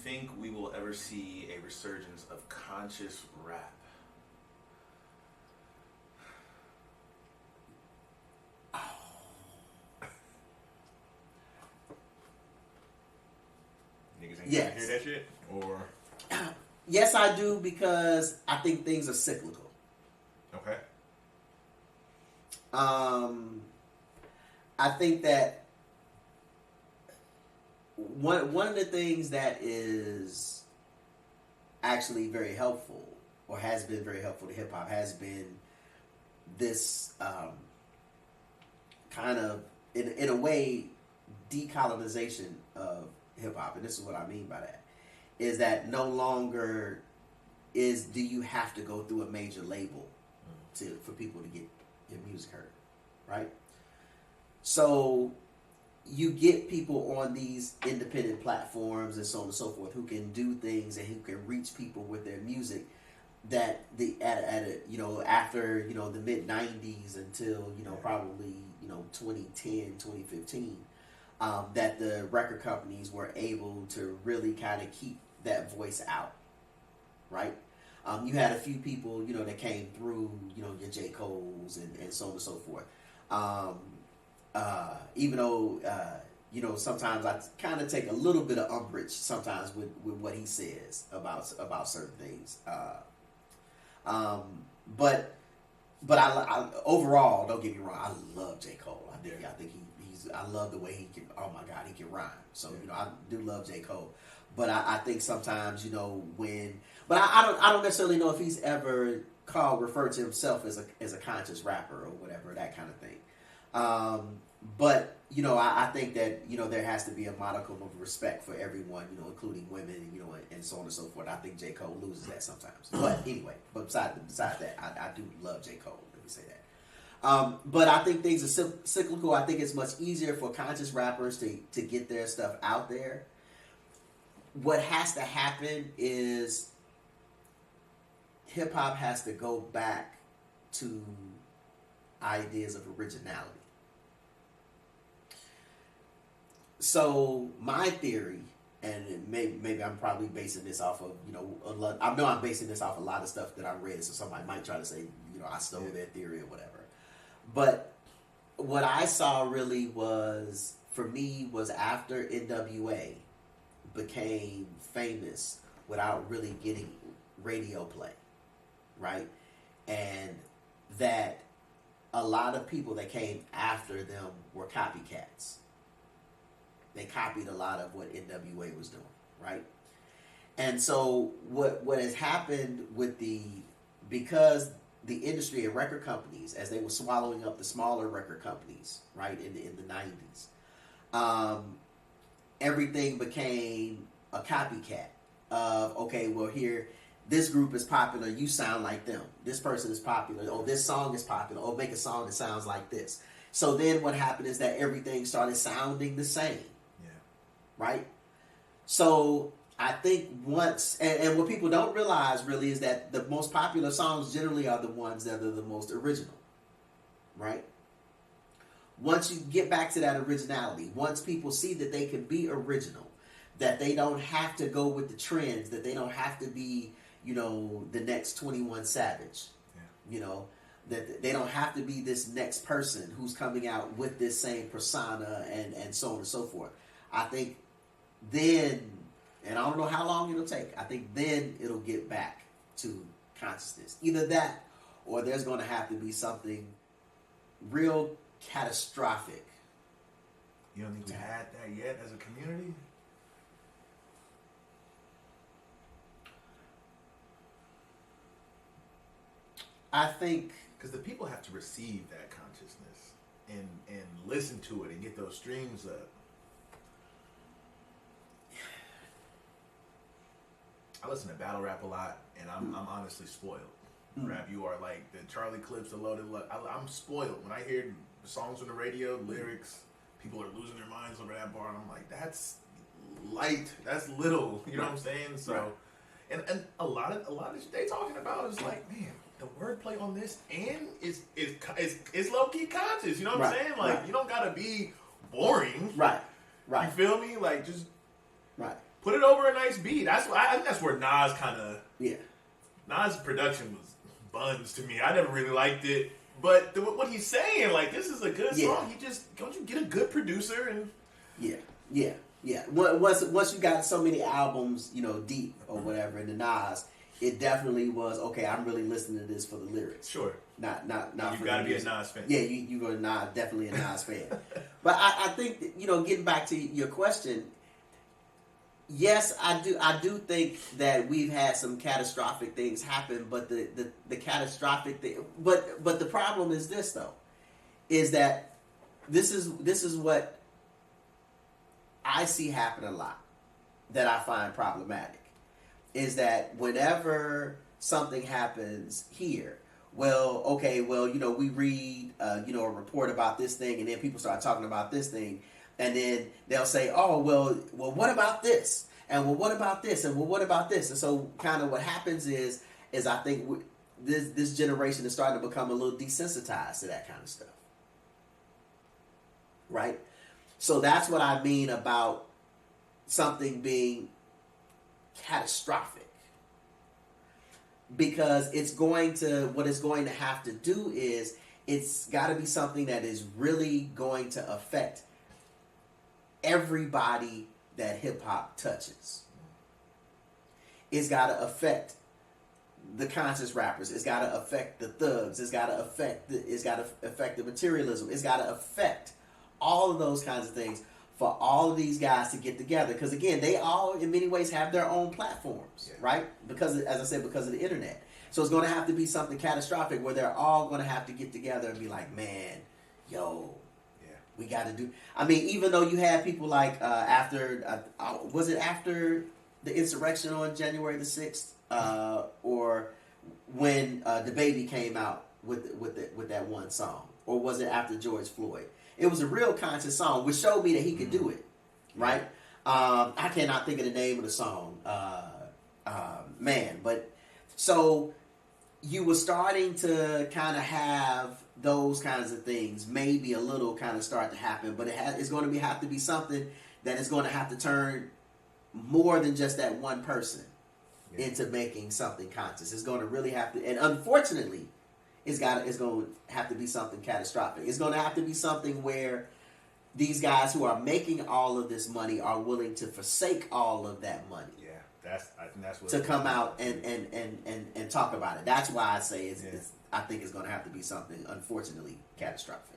think we will ever see a resurgence of conscious rap? Niggas ain't Yes. gonna hear that shit? Or Yes, I do, because I think things are cyclical. okay. I think that one of the things that is actually very helpful, or has been very helpful to hip hop, has been this kind of, in a way, decolonization of hip hop. And this is what I mean by that. Is that no longer do you have to go through a major label for people to get your music heard, right? So you get people on these independent platforms and so on and so forth who can do things and who can reach people with their music that after the mid 90s until probably 2010, 2015, that the record companies were able to really kind of keep that voice out, right? You had a few people that came through, your J. Cole's and so on and so forth. Even though sometimes I kind of take a little bit of umbrage sometimes with what he says about certain things. But I overall, don't get me wrong, I love J. Cole. I think I love the way he can. Oh my God, he can rhyme. So I do love J. Cole. But I think sometimes but I don't necessarily know if he's ever referred to himself as a conscious rapper or whatever, that kind of thing. But I think that there has to be a modicum of respect for everyone, including women, and so on and so forth. I think J. Cole loses that sometimes. But anyway, besides that, I do love J. Cole. Let me say that. But I think things are cyclical. I think it's much easier for conscious rappers to get their stuff out there. What has to happen is hip hop has to go back to ideas of originality. So my theory, and maybe I'm probably basing this off of I know I'm basing this off a lot of stuff that I read, so somebody might try to say I stole their theory or whatever. But what I saw really was after NWA became famous without really getting radio play, right? And that a lot of people that came after them were copycats. They copied a lot of what NWA was doing, right? And so what has happened because the industry and record companies, as they were swallowing up the smaller record companies, right, in the 90s, everything became a copycat of, okay, well, here, this group is popular, you sound like them. This person is popular, or this song is popular, or make a song that sounds like this. So then what happened is that everything started sounding the same. Yeah. Right? So I think once, and what people don't realize really is that the most popular songs generally are the ones that are the most original. Right? Once you get back to that originality, once people see that they can be original, that they don't have to go with the trends, that they don't have to be, the next 21 Savage, that they don't have to be this next person who's coming out with this same persona and so on and so forth. I think then, and I don't know how long it'll take, I think then it'll get back to consciousness. Either that, or there's going to have to be something real catastrophic. You don't think we had that yet as a community? I think because the people have to receive that consciousness and listen to it and get those streams up. I listen to battle rap a lot, and I'm honestly spoiled. Rap, you are like the Charlie Clips, the Loaded. I'm spoiled when I hear songs on the radio, lyrics. People are losing their minds over that bar, and I'm like, that's light, that's little. You know what I'm saying? So, and a lot of the shit they talking about is like, man, the wordplay on this and is low key conscious. You know what I'm saying? Like, you don't gotta be boring. Right. You feel me? Like, just put it over a nice beat. That's I think that's where Nas kind of Nas' production was buns to me. I never really liked it, but what he's saying, like, this is a good song. You just don't you get a good producer and Once you got so many albums, deep or whatever in the Nas, it definitely was okay. I'm really listening to this for the lyrics. Sure. Not you gotta be a Nas fan. Yeah, you go Nas, definitely a Nas fan. But I think that, getting back to your question, yes, I do think that we've had some catastrophic things happen, but the catastrophic thing, but the problem is this though, is that this is what I see happen a lot that I find problematic, is that whenever something happens here, we read, a report about this thing, and then people start talking about this thing, and then they'll say, oh, well, what about this? And well, what about this? And well, what about this? And so kind of what happens is I think this generation is starting to become a little desensitized to that kind of stuff. Right? So that's what I mean about something being catastrophic. Because what it's going to have to do is it's got to be something that is really going to affect everybody that hip hop touches. It's got to affect the conscious rappers. It's got to affect the thugs. It's got to affect the materialism. It's got to affect all of those kinds of things for all of these guys to get together. Because again, they all in many ways have their own platforms, right? Because, as I said, because of the internet. So it's going to have to be something catastrophic where they're all going to have to get together and be like, man, we got to do. I mean, even though you had people like was it after the insurrection on January the 6th, or when the Baby came out with that one song, or was it after George Floyd? It was a real conscious song, which showed me that he could do it, right? I cannot think of the name of the song, but so you were starting to kind of have those kinds of things, maybe a little kind of start to happen, but it's going to have to be something that is going to have to turn more than just that one person into making something conscious. It's going to really have to, and unfortunately, it's going to have to be something catastrophic. It's going to have to be something where these guys who are making all of this money are willing to forsake all of that money. I think that's what to come out and talk about it. That's why I say I think it's going to have to be something, unfortunately, catastrophic.